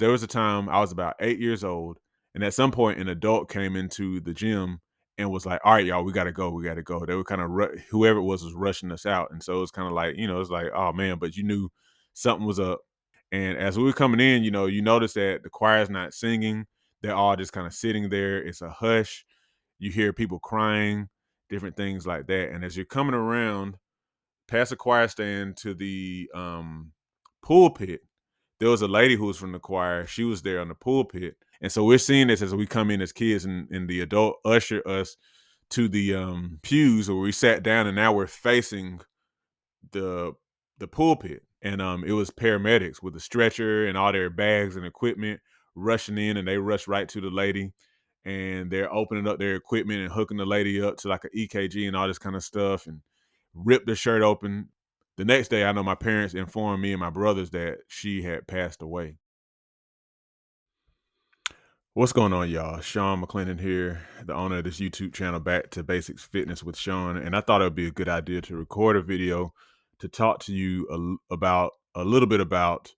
there was a time I was about 8 years old, and at some point, an adult came into the gym and was like, "All right, y'all, we gotta go, we gotta go." They were kind of whoever it was rushing us out, and so it was kind of like, it's like, oh man, but you knew something was up. And as we were coming in, you notice that the choir's not singing; they're all just kind of sitting there. It's a hush. You hear people crying, different things like that. And as you're coming around past the choir stand to the pulpit, there was a lady who was from the choir. She was there on the pulpit. And so we're seeing this as we come in as kids, and the adult usher us to the pews where we sat down, and now we're facing the the pulpit. And it was paramedics with a stretcher and all their bags and equipment rushing in, and they rushed right to the lady, and they're opening up their equipment and hooking the lady up to like an EKG and all this kind of stuff, and ripped the shirt open. The next day, I know my parents informed me and my brothers that she had passed away. What's going on, y'all? Sean McClendon here, the owner of this YouTube channel, Back to Basics Fitness with Sean. And I thought it would be a good idea to record a video to talk to you about a little bit about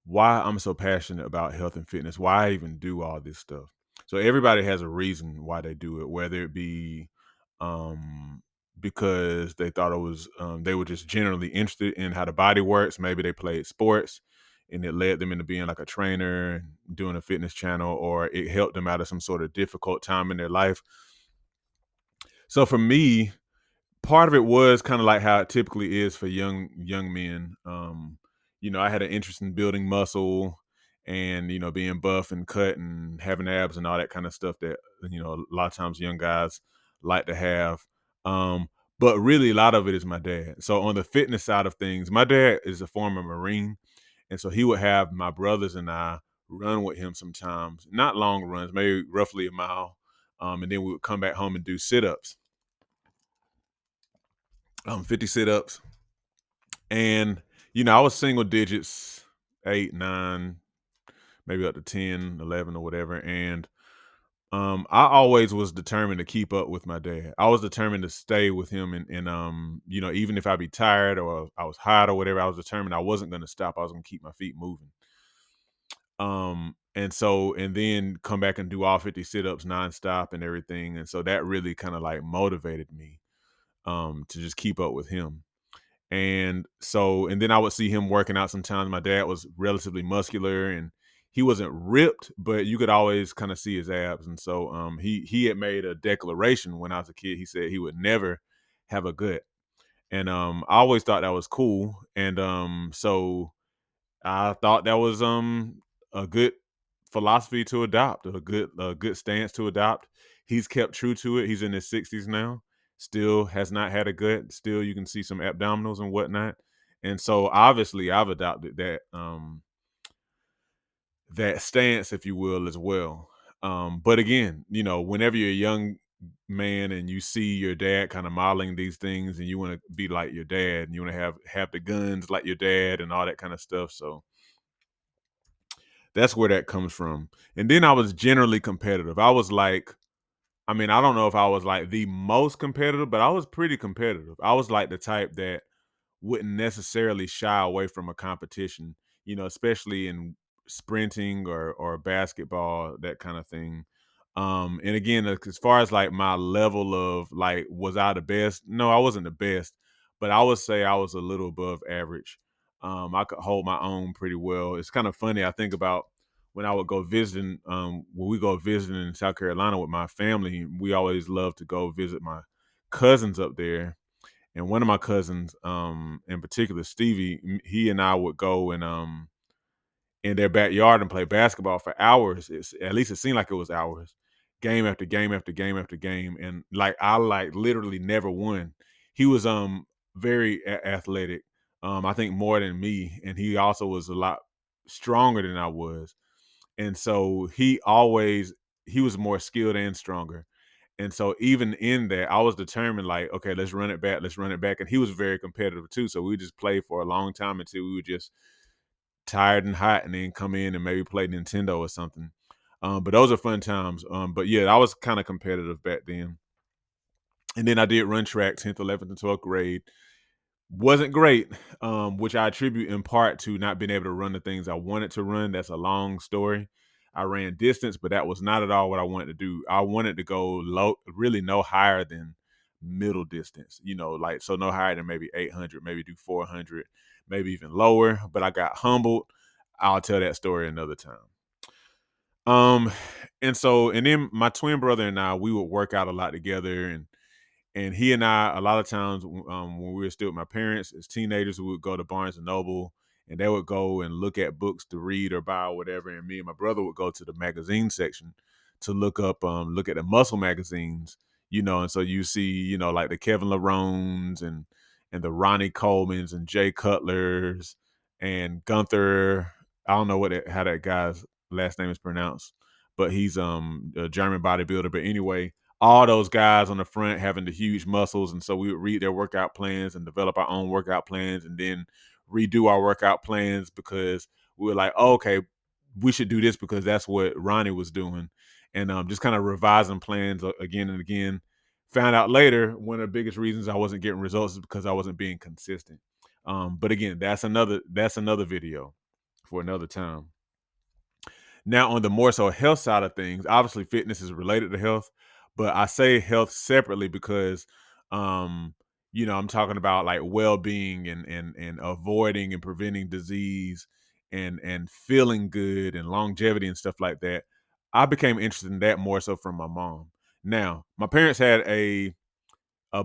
why I'm so passionate about health and fitness, why I even do all this stuff. So everybody has a reason why they do it, whether it be um, because they thought it was they were just generally interested in how the body works. Maybe they played sports and it led them into being like a trainer and doing a fitness channel, or it helped them out of some sort of difficult time in their life. So for me, part of it was kind of like how it typically is for young men. I had an interest in building muscle and being buff and cut and having abs and all that kind of stuff that a lot of times young guys like to have. Um, but really, a lot of it is my dad. So on the fitness side of things, my dad is a former Marine, and so he would have my brothers and I run with him sometimes, not long runs, maybe roughly a mile. And then we would come back home and do sit-ups, 50 sit-ups. And, I was single digits, 8, 9, maybe up to 10, 11, or whatever. And I always was determined to keep up with my dad. I was determined to stay with him. And even if I'd be tired or I was hot or whatever, I was determined I wasn't going to stop. I was going to keep my feet moving. And then come back and do all 50 sit-ups nonstop and everything. And so that really kind of like motivated me to just keep up with him. And then I would see him working out sometimes. My dad was relatively muscular and he wasn't ripped, but you could always kind of see his abs. And so he had made a declaration when I was a kid. He said he would never have a gut. And I always thought that was cool. And so I thought that was a good philosophy to adopt, a good stance to adopt. He's kept true to it. He's in his 60s now. Still has not had a gut. Still, you can see some abdominals and whatnot. And so obviously I've adopted that stance, if you will, as well. But again, whenever you're a young man and you see your dad kind of modeling these things and you want to be like your dad and you want to have the guns like your dad and all that kind of stuff. So that's where that comes from. And then I was generally competitive. I don't know if I was like the most competitive, but I was pretty competitive. I was like the type that wouldn't necessarily shy away from a competition, especially in sprinting or basketball, that kind of thing. And again, as far as like my level of like, was I the best? No, I wasn't the best, but I would say I was a little above average. I could hold my own pretty well. It's kind of funny. I think about when I would go visiting, when we go visiting in South Carolina with my family, we always love to go visit my cousins up there. And one of my cousins, in particular, Stevie, he and I would go and in their backyard and play basketball for hours. At least it seemed like it was hours, game after game after game after game, and like I like literally never won. He was very athletic, I think more than me, and he also was a lot stronger than I was, and so he was more skilled and stronger. And so even in that, I was determined, like, okay, let's run it back, let's run it back. And he was very competitive too. So we just played for a long time until we were just tired and hot, and then come in and maybe play Nintendo or something. But those are fun times. But yeah, I was kind of competitive back then. And then I did run track 10th, 11th, and 12th grade. Wasn't great, which I attribute in part to not being able to run the things I wanted to run. That's a long story. I ran distance, but that was not at all what I wanted to do. I wanted to go low, really no higher than middle distance, like so no higher than maybe 800, maybe do 400, maybe even lower. But I got humbled. I'll tell that story another time. Um, and then my twin brother and I, we would work out a lot together, and he and I, a lot of times, when we were still with my parents as teenagers, we would go to Barnes and Noble, and they would go and look at books to read or buy or whatever. And me and my brother would go to the magazine section to look at the muscle magazines, And so you see, like the Kevin Larones and the Ronnie Colemans and Jay Cutlers and Gunther. I don't know how that guy's last name is pronounced, but he's a German bodybuilder. But anyway, all those guys on the front having the huge muscles. And so we would read their workout plans and develop our own workout plans and then redo our workout plans because we were like, oh, okay, we should do this because that's what Ronnie was doing. And just kind of revising plans again and again. Found out later one of the biggest reasons I wasn't getting results is because I wasn't being consistent. But again, that's another video for another time. Now, on the more so health side of things, obviously fitness is related to health, but I say health separately because, um, I'm talking about like well-being and avoiding and preventing disease and feeling good and longevity and stuff like that. I became interested in that more so from my mom. Now, my parents had a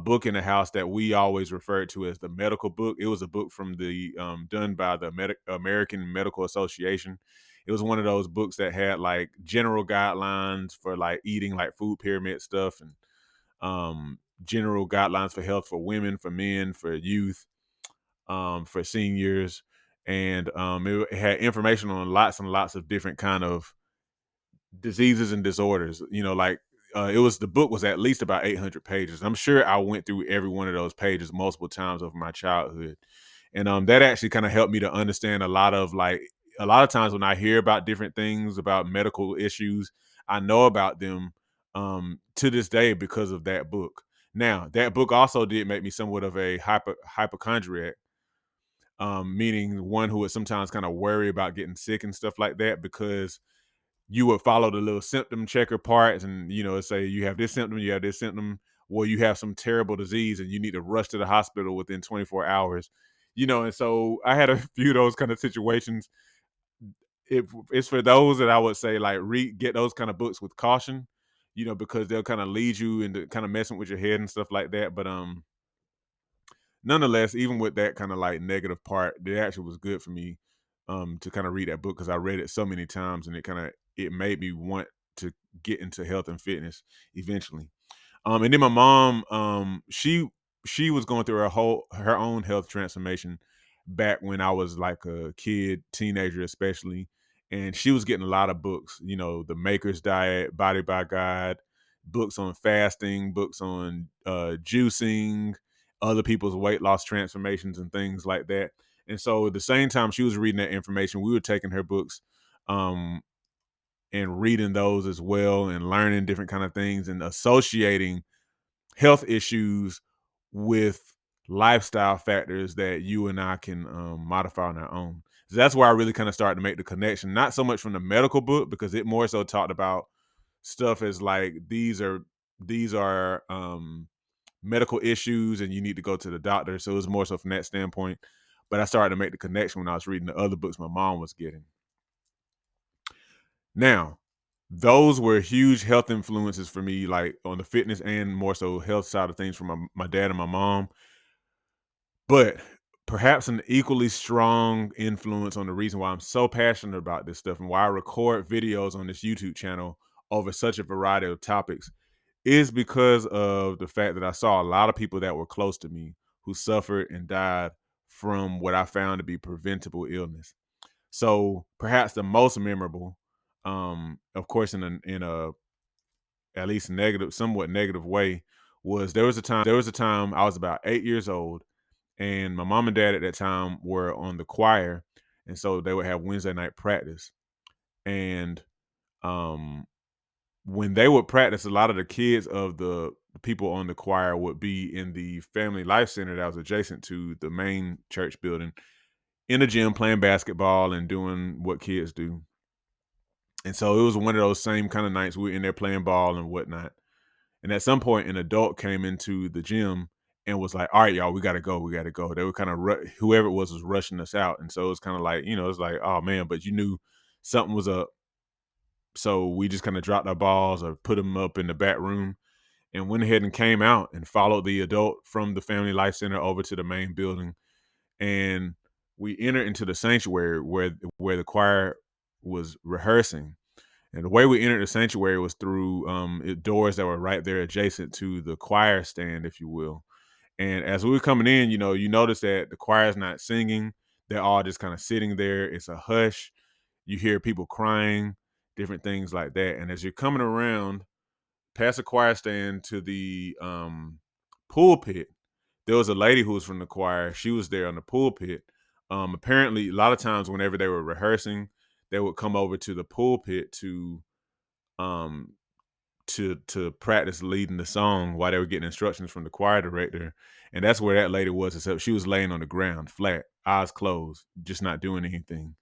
book in the house that we always referred to as the medical book. It was a book from the done by the American Medical Association. It was one of those books that had like general guidelines for like eating, like food pyramid stuff, and general guidelines for health for women, for men, for youth, for seniors, and it had information on lots and lots of different kind of diseases and disorders. The book was at least about 800 pages. I'm sure I went through every one of those pages multiple times over my childhood, and that actually kind of helped me to understand a lot of times when I hear about different things about medical issues, I know about them to this day because of that book. Now, that book also did make me somewhat of a hypochondriac, meaning one who would sometimes kind of worry about getting sick and stuff like that because you would follow the little symptom checker parts and say you have this symptom, you have this symptom, or you have some terrible disease and you need to rush to the hospital within 24 hours. And so I had a few of those kind of situations. It's for those that I would say like get those kind of books with caution, because they'll kind of lead you into kind of messing with your head and stuff like that. But nonetheless, even with that kind of like negative part, it actually was good for me to kind of read that book because I read it so many times and it made me want to get into health and fitness eventually. And then my mom, she was going through her own health transformation back when I was like a kid, teenager especially, and she was getting a lot of books. The Maker's Diet, Body by God, books on fasting, books on juicing, other people's weight loss transformations and things like that. And so at the same time she was reading that information, we were taking her books. Um, and reading those as well and learning different kind of things and associating health issues with lifestyle factors that you and I can modify on our own. So that's where I really kind of started to make the connection, not so much from the medical book because it more so talked about stuff as like these are medical issues and you need to go to the doctor. So it was more so from that standpoint. But I started to make the connection when I was reading the other books my mom was getting. Now, those were huge health influences for me, like on the fitness and more so health side of things from my dad and my mom. But perhaps an equally strong influence on the reason why I'm so passionate about this stuff and why I record videos on this YouTube channel over such a variety of topics is because of the fact that I saw a lot of people that were close to me who suffered and died from what I found to be preventable illness. So perhaps the most memorable, of course, in a at least somewhat negative way, was there was a time I was about 8 years old, and my mom and dad at that time were on the choir, and so they would have Wednesday night practice. And um, when they would practice, a lot of the kids of the the people on the choir would be in the Family Life Center that was adjacent to the main church building in the gym playing basketball and doing what kids do. And so it was one of those same kind of nights we were in there playing ball and whatnot. And at some point, an adult came into the gym and was like, "All right, y'all, we gotta go. We gotta go." They were kind of whoever it was rushing us out, and so it was kind of like, it's like, "Oh man," but you knew something was up, so we just kind of dropped our balls or put them up in the back room and went ahead and came out and followed the adult from the Family Life Center over to the main building, and we entered into the sanctuary where the choir was rehearsing. And the way we entered the sanctuary was through doors that were right there adjacent to the choir stand, if you will. And as we were coming in, you notice that the choir's not singing. They're all just kind of sitting there. It's a hush. You hear people crying, different things like that. And as you're coming around past the choir stand to the pulpit, there was a lady who was from the choir. She was there on the pulpit. Apparently, a lot of times whenever they were rehearsing, they would come over to the pulpit um to practice leading the song while they were getting instructions from the choir director. And that's where that lady was, except she was laying on the ground, flat, eyes closed, just not doing anything.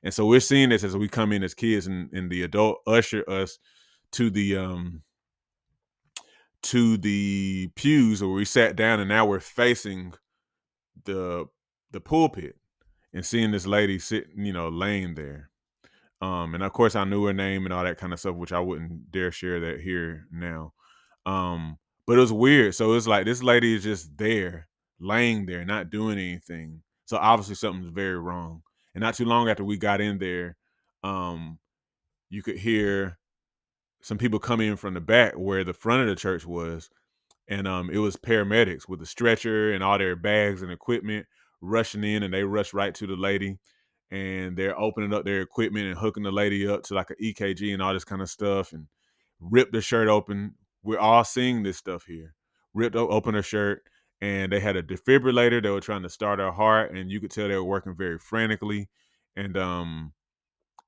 And so we're seeing this as we come in as kids, and the adult usher us to the pews where we sat down, and now we're facing the pulpit and seeing this lady sitting, laying there. And of course I knew her name and all that kind of stuff, which I wouldn't dare share that here now. But it was weird. So it's like this lady is just there, laying there, not doing anything. So obviously something's very wrong. And not too long after we got in there, um, you could hear some people come in from the back where the front of the church was, and it was paramedics with a stretcher and all their bags and equipment rushing in, and they rushed right to the lady, and they're opening up their equipment and hooking the lady up to like an EKG and all this kind of stuff, and ripped her shirt open. We're all seeing this stuff here. Open her shirt, and they had a defibrillator. They were trying to start her heart, and you could tell they were working very frantically, and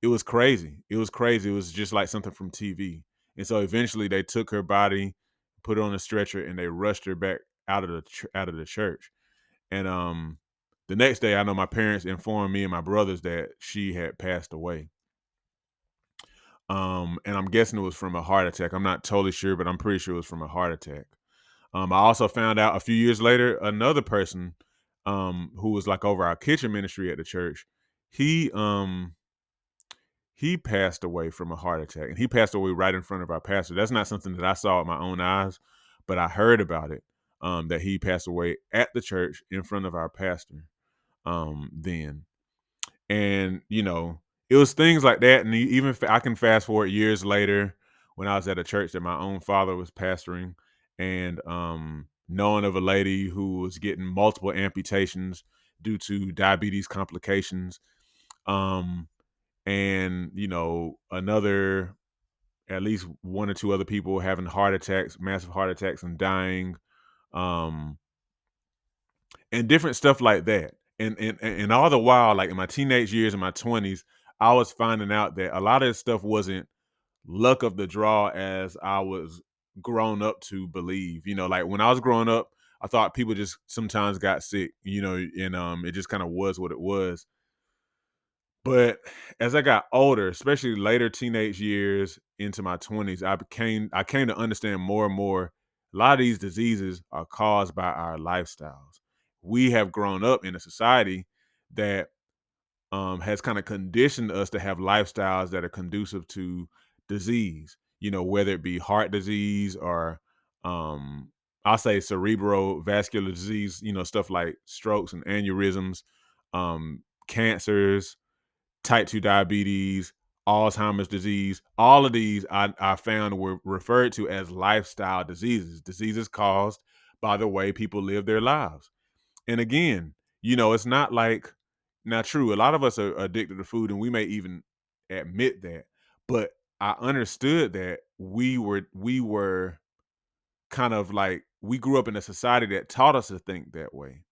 it was crazy. It was crazy. It was just like something from TV. And so eventually they took her body, put her on a stretcher, and they rushed her back out of the out of the church. And the next day, I know my parents informed me and my brothers that she had passed away. And I'm guessing it was from a heart attack. I'm not totally sure, but I'm pretty sure it was from a heart attack. I also found out a few years later another person who was like over our kitchen ministry at the church. He he passed away from a heart attack, and he passed away right in front of our pastor. That's not something that I saw with my own eyes, but I heard about it, that he passed away at the church in front of our pastor, then. And, it was things like that. And I can fast forward years later when I was at a church that my own father was pastoring, and knowing of a lady who was getting multiple amputations due to diabetes complications. Um, and another, at least one or two other people having heart attacks, massive heart attacks, and dying, um and different stuff like that. And all the while, like in my teenage years, in my 20s, I was finding out that a lot of this stuff wasn't luck of the draw as I was grown up to believe. Like when I was growing up, I thought people just sometimes got sick, and it just kind of was what it was. But as I got older, especially later teenage years into my 20s, I came to understand more and more a lot of these diseases are caused by our lifestyles. We have grown up in a society that has kind of conditioned us to have lifestyles that are conducive to disease, whether it be heart disease or um, I'll say cerebral vascular disease, stuff like strokes and aneurysms, cancers, type 2 diabetes, Alzheimer's disease. All of these I found were referred to as lifestyle diseases caused by the way people live their lives. And again, it's not like, now true, a lot of us are addicted to food and we may even admit that, but I understood that we were kind of like, we grew up in a society that taught us to think that way.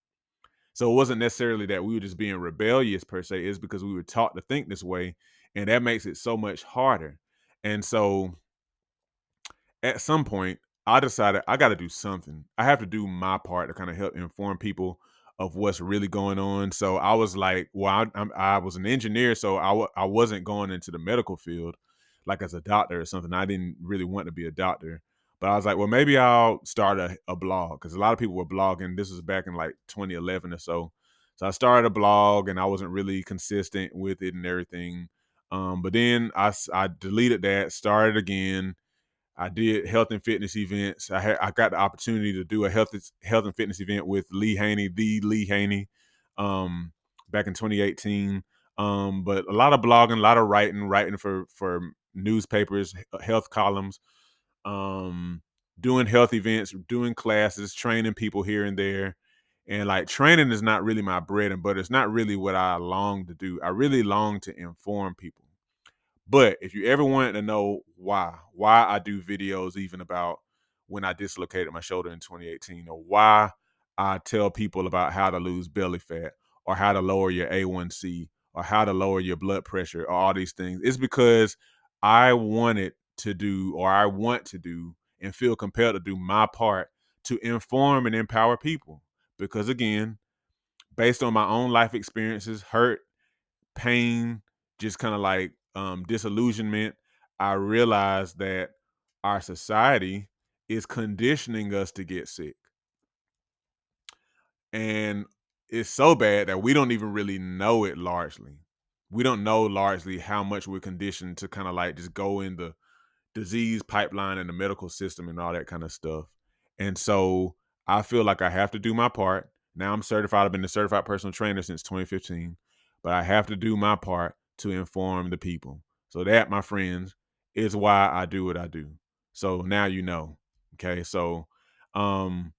So it wasn't necessarily that we were just being rebellious per se, it's because we were taught to think this way, and that makes it so much harder. And so at some point, I decided I got to do something. I have to do my part to kind of help inform people of what's really going on. So I was like, well, I was an engineer, so I wasn't going into the medical field like as a doctor or something. I didn't really want to be a doctor, but I was like, well, maybe I'll start a blog because a lot of people were blogging. This was back in like 2011 or so. So I started a blog and I wasn't really consistent with it and everything. But then I deleted that, started again. I did health and fitness events. I got the opportunity to do a health and fitness event with Lee Haney, the Lee Haney, um, back in 2018. But a lot of blogging, a lot of writing for newspapers, health columns, um, doing health events, doing classes, training people here and there. And like training is not really my bread and butter. It's not really what I long to do. I really long to inform people. But if you ever wanted to know why I do videos even about when I dislocated my shoulder in 2018, or why I tell people about how to lose belly fat or how to lower your A1C or how to lower your blood pressure or all these things, it's because I wanted to do, or I want to do, and feel compelled to do my part to inform and empower people. Because again, based on my own life experiences, hurt, pain, just kind of like disillusionment, I realized that our society is conditioning us to get sick. And it's so bad that we don't even really know it largely. We don't know largely how much we're conditioned to kind of like just go in the disease pipeline and the medical system and all that kind of stuff. And so I feel like I have to do my part. Now I'm certified. I've been a certified personal trainer since 2015, but I have to do my part to inform the people. So that, my friends, is why I do what I do. So now you know. Okay. So um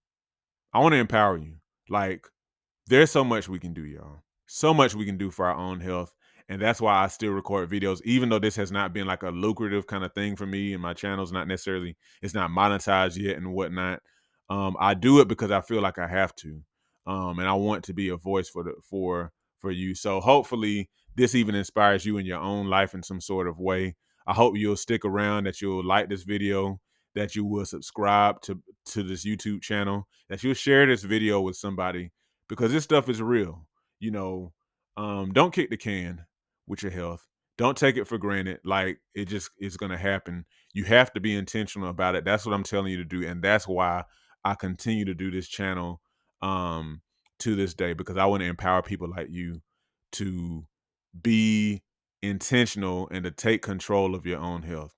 I want to empower you. Like, there's so much we can do, y'all. So much we can do for our own health. And that's why I still record videos, even though this has not been like a lucrative kind of thing for me, and my channel's not necessarily, it's not monetized yet and whatnot. I do it because I feel like I have to. And I want to be a voice for you. So hopefully this even inspires you in your own life in some sort of way. I hope you'll stick around, that you'll like this video, that you will subscribe to this YouTube channel, that you'll share this video with somebody, because this stuff is real. You know, don't kick the can with your health. Don't take it for granted. Like it just is going to happen. You have to be intentional about it. That's what I'm telling you to do, and that's why I continue to do this channel um, to this day, because I want to empower people like you to be intentional and to take control of your own health.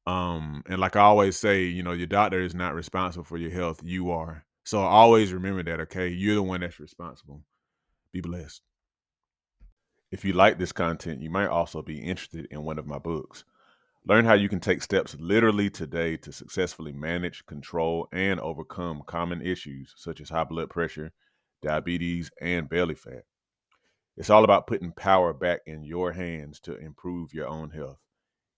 And like I always say, your doctor is not responsible for your health. You are. So always remember that, okay? You're the one that's responsible. Be blessed. If you like this content, you might also be interested in one of my books. Learn how you can take steps literally today to successfully manage, control, and overcome common issues such as high blood pressure, diabetes, and belly fat. It's all about putting power back in your hands to improve your own health.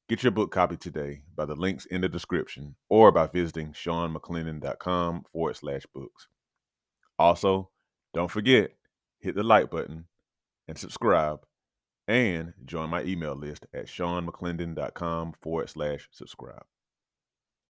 Get your book copy today by the links in the description or by visiting seanmcclennan.com/books. Also, don't forget, hit the like button and subscribe, and join my email list at seanmcclennan.com/subscribe.